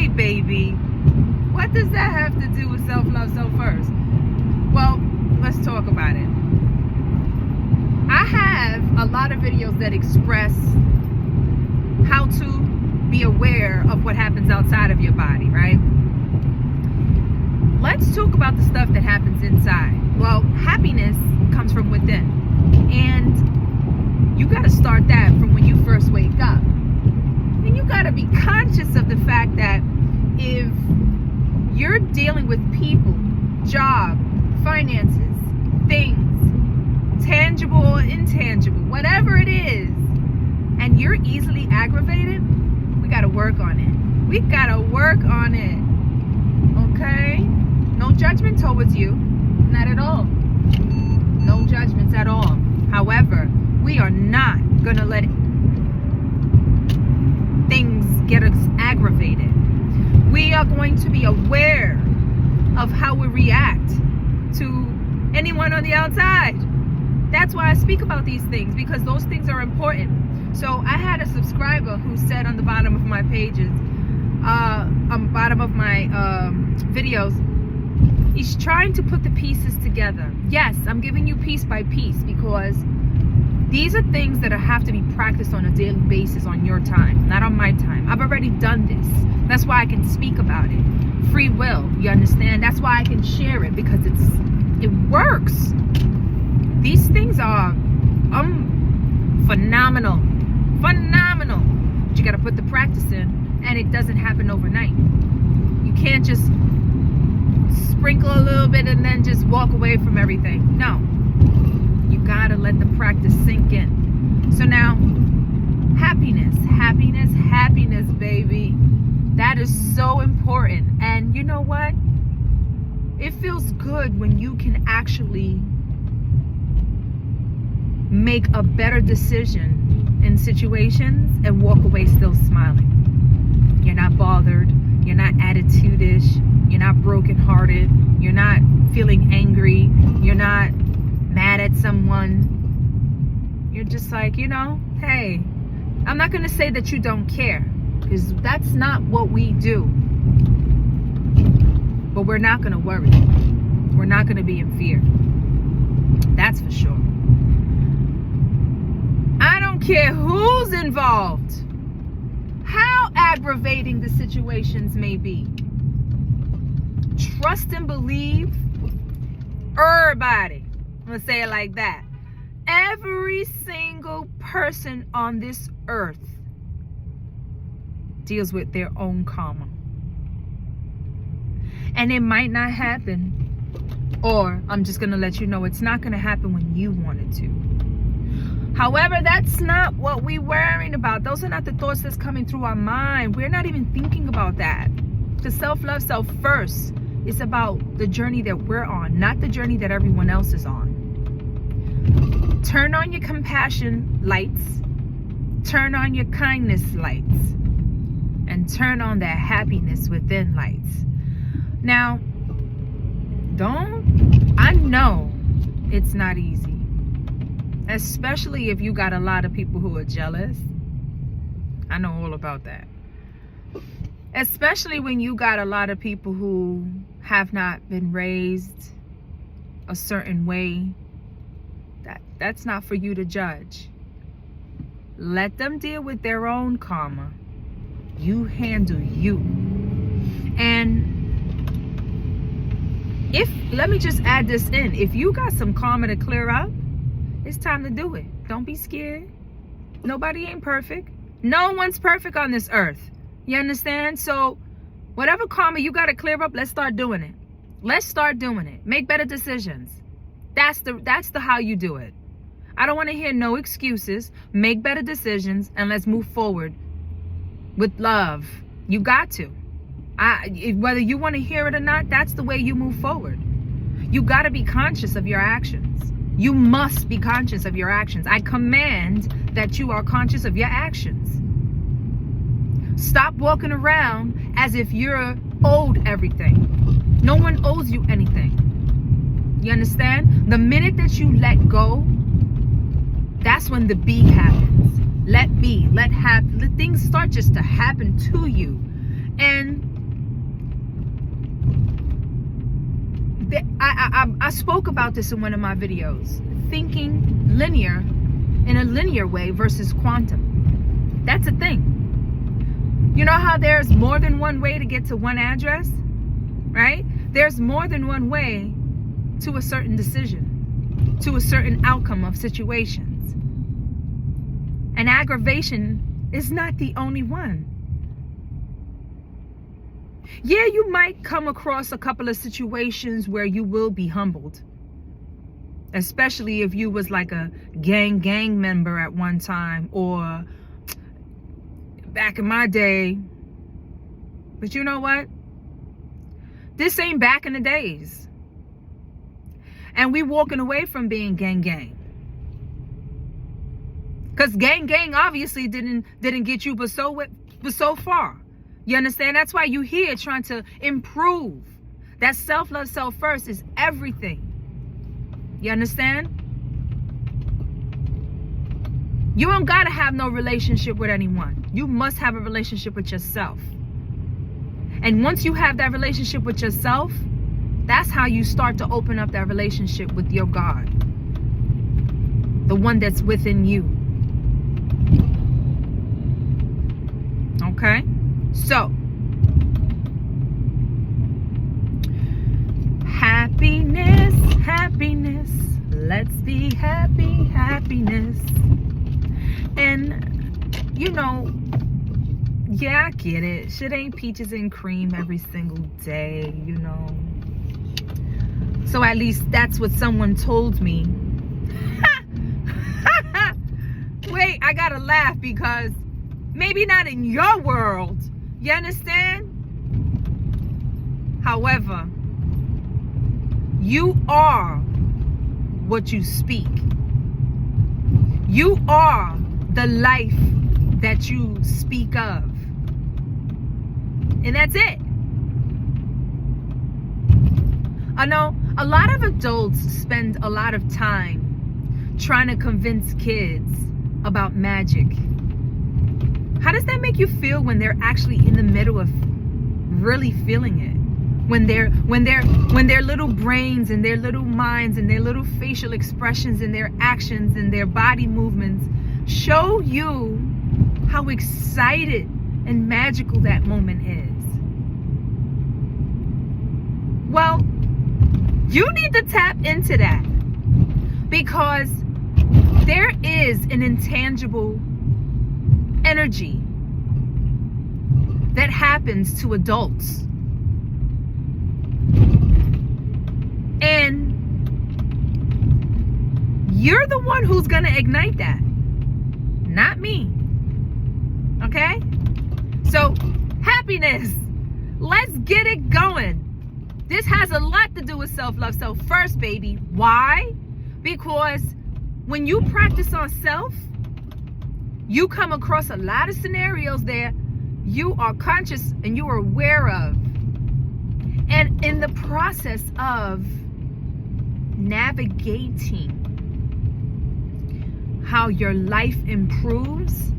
Okay, baby. What does that have to do with self-love, self-first? Well, let's talk about it. I have a lot of videos that express how to be aware of what happens outside of your body, right? Let's talk about the stuff that happens inside. Well, happiness comes from within. And you got to start that from when you first wake up. And you got to be conscious of the fact that if you're dealing with people, job, finances, things, tangible or intangible, whatever it is, and you're easily aggravated, we got to work on it. We got to work on it. Okay? No judgment towards you. Not at all. No judgments at all. However, we are not going to let things get us aggravated. We are going to be aware of how we react to anyone on the outside. That's why I speak about these things, because those things are important. So I had a subscriber who said on the bottom of my pages, on the bottom of my videos, he's trying to put the pieces together. Yes, I'm giving you piece by piece, because these are things that have to be practiced on a daily basis on your time, not on my time. I've already done this. That's why I can speak about it. Free will, you understand? That's why I can share it, because it works. These things are phenomenal. Phenomenal. But you got to put the practice in, and it doesn't happen overnight. You can't just sprinkle a little bit and then just walk away from everything. No. You got to let the practice sink in. So now, happiness, baby. That is so important. And you know what? It feels good when you can actually make a better decision in situations and walk away still smiling. You're not bothered. You're not attitude-ish. You're not brokenhearted. You're not feeling angry. You're not mad at someone. You're just like, hey, I'm not going to say that you don't care, because that's not what we do. But we're not going to worry. We're not going to be in fear. That's for sure. I don't care who's involved, how aggravating the situations may be. Trust and believe everybody. I'm going to say it like that. Every single person on this earth deals with their own karma. And it might not happen, or I'm just going to let you know it's not going to happen when you want it to. However, that's not what we're worrying about. Those are not the thoughts that's coming through our mind. We're not even thinking about that. The self-love, self-first is about the journey that we're on, not the journey that everyone else is on. Turn on your compassion lights. Turn on your kindness lights. And turn on that happiness within lights. Now, I know it's not easy. Especially if you got a lot of people who are jealous. I know all about that. Especially when you got a lot of people who have not been raised a certain way. That's not for you to judge. Let them deal with their own karma. You handle you. And let me just add this in. If you got some karma to clear up, it's time to do it. Don't be scared. Nobody ain't perfect. No one's perfect on this earth. You understand? So whatever karma you got to clear up, let's start doing it. Let's start doing it. Make better decisions. That's the how you do it. I don't want to hear no excuses. Make better decisions, and let's move forward with love. You got to. Whether you want to hear it or not, that's the way you move forward. You got to be conscious of your actions. You must be conscious of your actions. I command that you are conscious of your actions. Stop walking around as if you're owed everything. No one owes you anything. You understand? The minute that you let go, that's when the be happens. Let be, let things start just to happen to you. And I spoke about this in one of my videos. Thinking linear in a linear way versus quantum. That's a thing. You know how there's more than one way to get to one address, right? There's more than one way to a certain decision, to a certain outcome of situations. And aggravation is not the only one. Yeah, you might come across a couple of situations where you will be humbled. Especially if you was like a gang member at one time, or back in my day. But you know what? This ain't back in the days. And we walking away from being gang. Because gang obviously didn't get you but so far. You understand? That's why you here trying to improve. That self-love, self-first is everything. You understand? You don't gotta have no relationship with anyone. You must have a relationship with yourself. And once you have that relationship with yourself, that's how you start to open up that relationship with your God. The one that's within you. Okay? So, happiness, happiness. Let's be happy, happiness. And, you know, yeah, I get it. Shit ain't peaches and cream every single day, you know. So at least that's what someone told me. Wait, I gotta laugh because maybe not in your world. You understand? However, you are what you speak. You are the life that you speak of. And that's it. I know a lot of adults spend a lot of time trying to convince kids about magic. How does that make you feel when they're actually in the middle of really feeling it? When their little brains and their little minds and their little facial expressions and their actions and their body movements show you how excited and magical that moment is. Well, you need to tap into that, because there is an intangible energy that happens to adults. And you're the one who's going to ignite that, not me. Okay? So, happiness. Let's get it going. This has a lot to do with self-love, self-first, baby. Why? Because when you practice on self, you come across a lot of scenarios there you are conscious and you are aware of. And in the process of navigating how your life improves,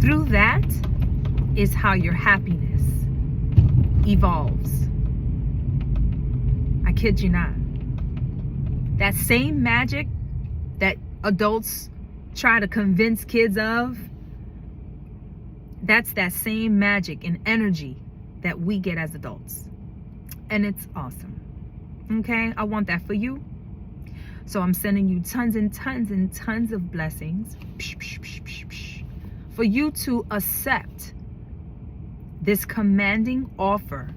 through that is how your happiness evolves. I kid you not. That same magic that adults try to convince kids of, that's that same magic and energy that we get as adults. And it's awesome. Okay? I want that for you. So I'm sending you tons and tons and tons of blessings for you to accept this commanding offer,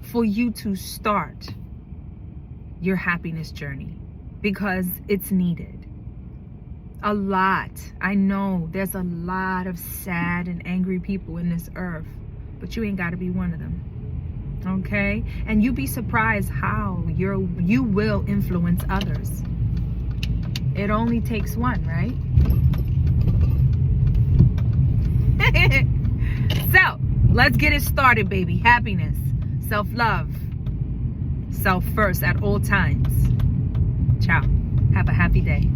for you to start your happiness journey, because it's needed. A lot. I know there's a lot of sad and angry people in this earth, but you ain't got to be one of them. Okay? And you be surprised how you will influence others. It only takes one, right? So, let's get it started, baby. Happiness, self-love, self-first at all times. Ciao. Have a happy day.